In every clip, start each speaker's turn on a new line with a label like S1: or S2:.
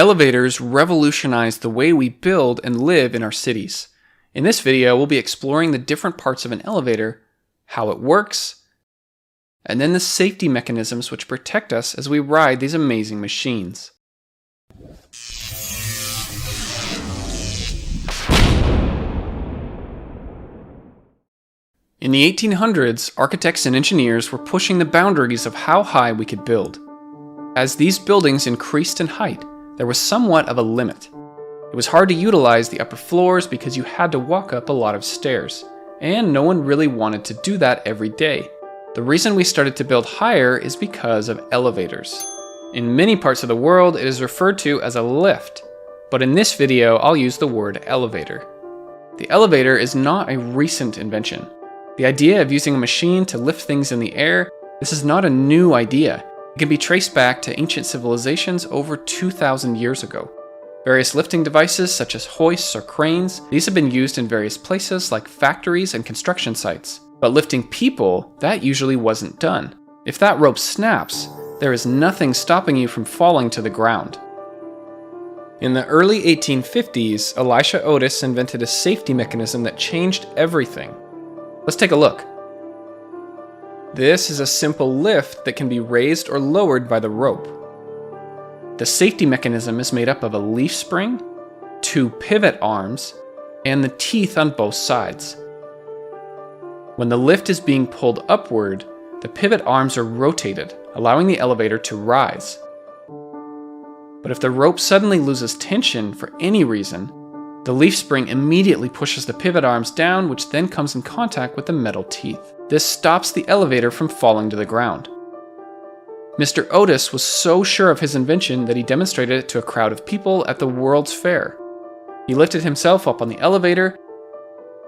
S1: Elevators revolutionized the way we build and live in our cities. In this video, we'll be exploring the different parts of an elevator, how it works, and then the safety mechanisms which protect us as we ride these amazing machines. In the 1800s, architects and engineers were pushing the boundaries of how high we could build. As these buildings increased in height, there was somewhat of a limit. It was hard to utilize the upper floors because you had to walk up a lot of stairs, and no one really wanted to do that every day. The reason we started to build higher is because of elevators. In many parts of the world, it is referred to as a lift, but in this video, I'll use the word elevator. The elevator is not a recent invention. The idea of using a machine to lift things in the air, this is not a new idea. It can be traced back to ancient civilizations over 2,000 years ago. Various lifting devices such as hoists or cranes, these have been used in various places like factories and construction sites. But lifting people, that usually wasn't done. If that rope snaps, there is nothing stopping you from falling to the ground. In the early 1850s, Elisha Otis invented a safety mechanism that changed everything. Let's take a look. This is a simple lift that can be raised or lowered by the rope. The safety mechanism is made up of a leaf spring, 2 pivot arms, and the teeth on both sides. When the lift is being pulled upward, the pivot arms are rotated, allowing the elevator to rise. But if the rope suddenly loses tension for any reason, the leaf spring immediately pushes the pivot arms down, which then comes in contact with the metal teeth. This stops the elevator from falling to the ground. Mr. Otis was so sure of his invention that he demonstrated it to a crowd of people at the World's Fair. He lifted himself up on the elevator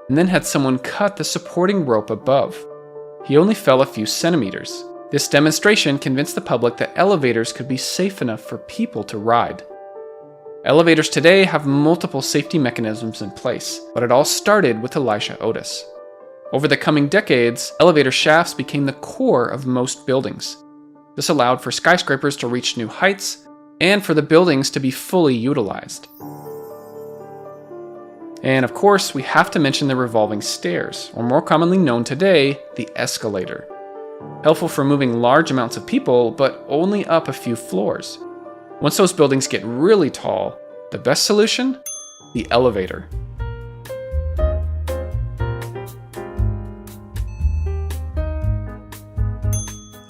S1: and then had someone cut the supporting rope above. He only fell a few centimeters. This demonstration convinced the public that elevators could be safe enough for people to ride. Elevators today have multiple safety mechanisms in place, but it all started with Elisha Otis. Over the coming decades, elevator shafts became the core of most buildings. This allowed for skyscrapers to reach new heights and for the buildings to be fully utilized. And of course, we have to mention the revolving stairs, or more commonly known today, the escalator. Helpful for moving large amounts of people, but only up a few floors. Once those buildings get really tall, the best solution? The elevator.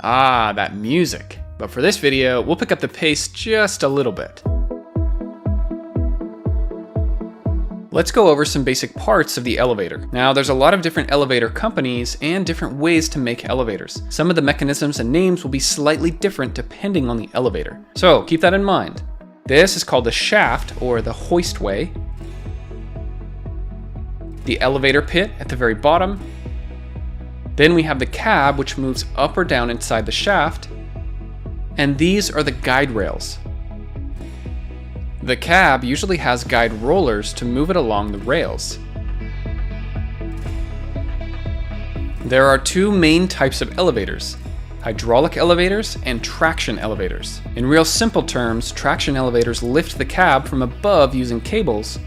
S1: Ah, that music. But for this video, we'll pick up the pace just a little bit. Let's go over some basic parts of the elevator. Now, there's a lot of different elevator companies and different ways to make elevators. Some of the mechanisms and names will be slightly different depending on the elevator. So keep that in mind. This is called the shaft or the hoistway, the elevator pit at the very bottom. Then we have the cab, which moves up or down inside the shaft, and these are the guide rails. The cab usually has guide rollers to move it along the rails. There are 2 main types of elevators: hydraulic elevators and traction elevators. In real simple terms, traction elevators lift the cab from above using cables,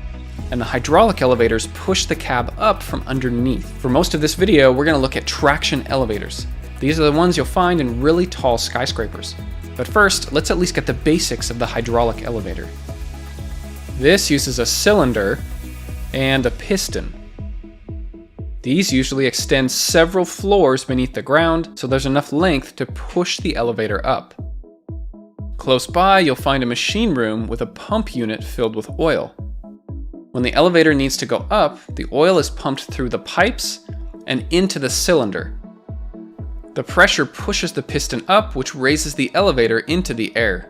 S1: and the hydraulic elevators push the cab up from underneath. For most of this video, we're going to look at traction elevators. These are the ones you'll find in really tall skyscrapers. But first, let's at least get the basics of the hydraulic elevator. This uses a cylinder and a piston. These usually extend several floors beneath the ground, so there's enough length to push the elevator up. Close by, you'll find a machine room with a pump unit filled with oil. When the elevator needs to go up, the oil is pumped through the pipes and into the cylinder. The pressure pushes the piston up, which raises the elevator into the air.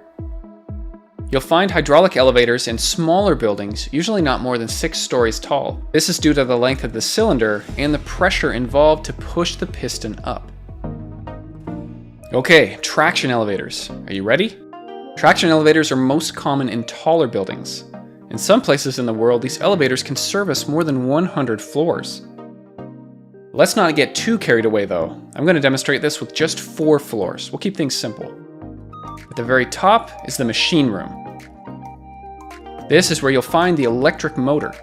S1: You'll find hydraulic elevators in smaller buildings, usually not more than 6 stories tall. This is due to the length of the cylinder and the pressure involved to push the piston up. Okay, traction elevators. Are you ready? Traction elevators are most common in taller buildings. In some places in the world, these elevators can service more than 100 floors. Let's not get too carried away though. I'm going to demonstrate this with just 4 floors. We'll keep things simple. At the very top is the machine room. This is where you'll find the electric motor.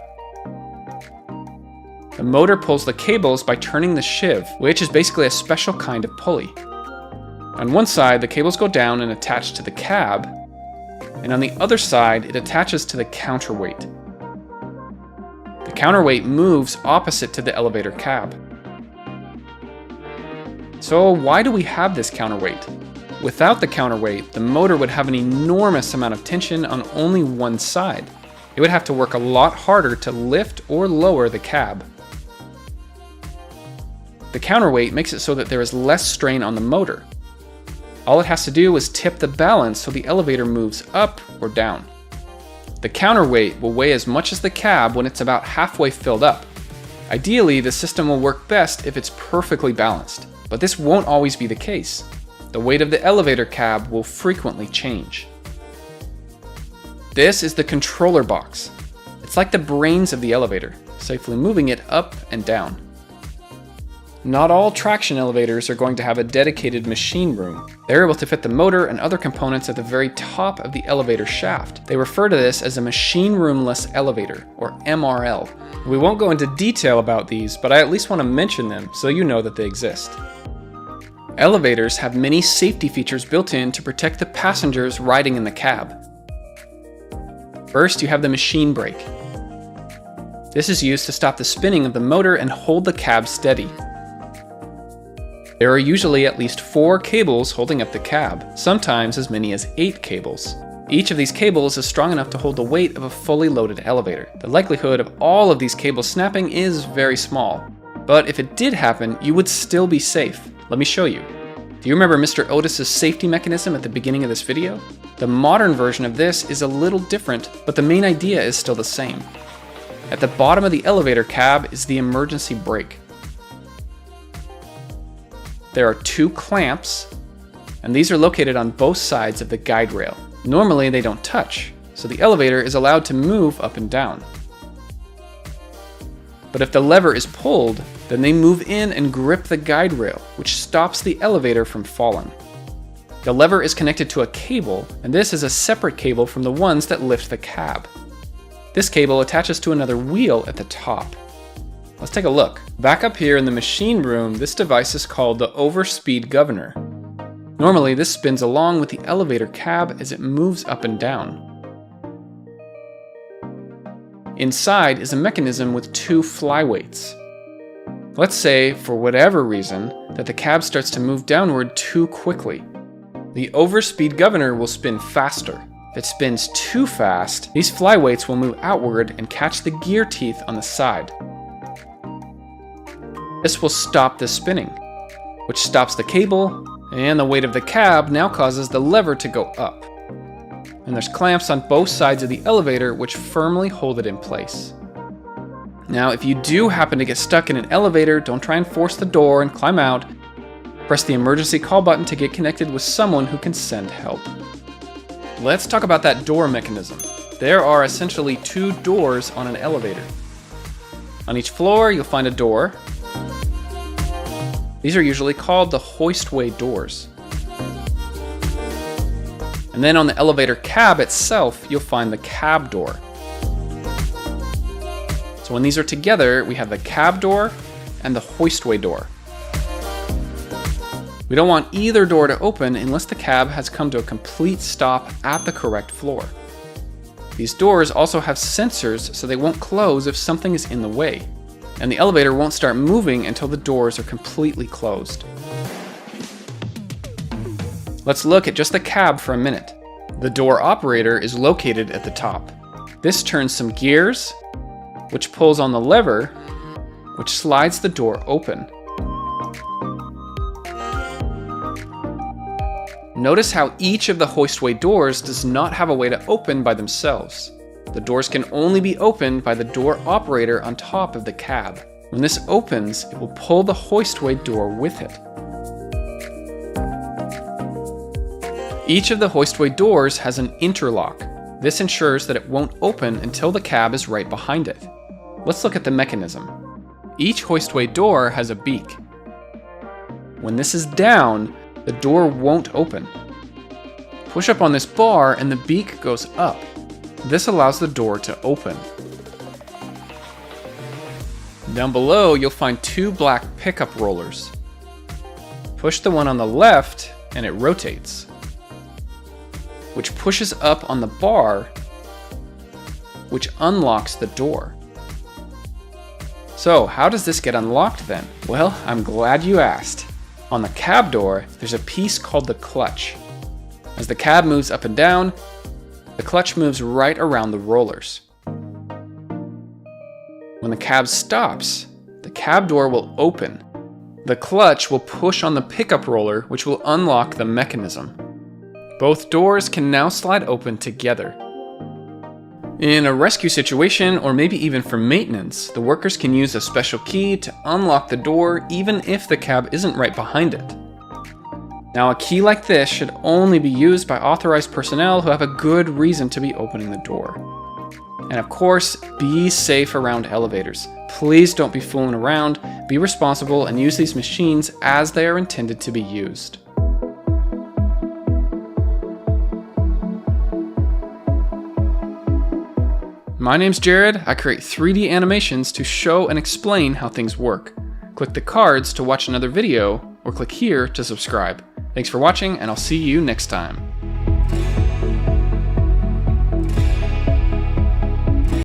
S1: The motor pulls the cables by turning the sheave, which is basically a special kind of pulley. On one side, the cables go down and attach to the cab, and on the other side, it attaches to the counterweight. The counterweight moves opposite to the elevator cab. So why do we have this counterweight? Without the counterweight, the motor would have an enormous amount of tension on only one side. It would have to work a lot harder to lift or lower the cab. The counterweight makes it so that there is less strain on the motor. All it has to do is tip the balance so the elevator moves up or down. The counterweight will weigh as much as the cab when it's about halfway filled up. Ideally, the system will work best if it's perfectly balanced, but this won't always be the case. The weight of the elevator cab will frequently change. This is the controller box. It's like the brains of the elevator, safely moving it up and down. Not all traction elevators are going to have a dedicated machine room. They're able to fit the motor and other components at the very top of the elevator shaft. They refer to this as a machine room-less elevator, or MRL. We won't go into detail about these, but I at least want to mention them so you know that they exist. Elevators have many safety features built in to protect the passengers riding in the cab. First, you have the machine brake. This is used to stop the spinning of the motor and hold the cab steady. There are usually at least 4 cables holding up the cab, sometimes as many as 8 cables. Each of these cables is strong enough to hold the weight of a fully loaded elevator. The likelihood of all of these cables snapping is very small, but if it did happen, you would still be safe. Let me show you. Do you remember Mr. Otis's safety mechanism at the beginning of this video? The modern version of this is a little different, but the main idea is still the same. At the bottom of the elevator cab is the emergency brake. There are 2 clamps, and these are located on both sides of the guide rail. Normally they don't touch, so the elevator is allowed to move up and down. But if the lever is pulled, then they move in and grip the guide rail, which stops the elevator from falling. The lever is connected to a cable, and this is a separate cable from the ones that lift the cab. This cable attaches to another wheel at the top. Let's take a look. Back up here in the machine room, this device is called the overspeed governor. Normally, this spins along with the elevator cab as it moves up and down. Inside is a mechanism with 2 flyweights. Let's say, for whatever reason, that the cab starts to move downward too quickly. The overspeed governor will spin faster. If it spins too fast, these flyweights will move outward and catch the gear teeth on the side. This will stop the spinning, which stops the cable, and the weight of the cab now causes the lever to go up. And there's clamps on both sides of the elevator which firmly hold it in place. Now, if you do happen to get stuck in an elevator, don't try and force the door and climb out. Press the emergency call button to get connected with someone who can send help. Let's talk about that door mechanism. There are essentially 2 doors on an elevator. On each floor, you'll find a door. These are usually called the hoistway doors. And then on the elevator cab itself, you'll find the cab door. So when these are together, we have the cab door and the hoistway door. We don't want either door to open unless the cab has come to a complete stop at the correct floor. These doors also have sensors so they won't close if something is in the way, and the elevator won't start moving until the doors are completely closed. Let's look at just the cab for a minute. The door operator is located at the top. This turns some gears, which pulls on the lever, which slides the door open. Notice how each of the hoistway doors does not have a way to open by themselves. The doors can only be opened by the door operator on top of the cab. When this opens, it will pull the hoistway door with it. Each of the hoistway doors has an interlock. This ensures that it won't open until the cab is right behind it. Let's look at the mechanism. Each hoistway door has a beak. When this is down, the door won't open. Push up on this bar and the beak goes up. This allows the door to open. Down below, you'll find two black pickup rollers. Push the one on the left and it rotates, which pushes up on the bar, which unlocks the door. So how does this get unlocked then? Well, I'm glad you asked. On the cab door, there's a piece called the clutch. As the cab moves up and down, the clutch moves right around the rollers. When the cab stops, the cab door will open. The clutch will push on the pickup roller, which will unlock the mechanism. Both doors can now slide open together. In a rescue situation, or maybe even for maintenance, the workers can use a special key to unlock the door even if the cab isn't right behind it. Now, a key like this should only be used by authorized personnel who have a good reason to be opening the door. And of course, be safe around elevators. Please don't be fooling around, be responsible, and use these machines as they are intended to be used. My name's Jared. I create 3D animations to show and explain how things work. Click the cards to watch another video, or click here to subscribe. Thanks for watching, and I'll see you next time.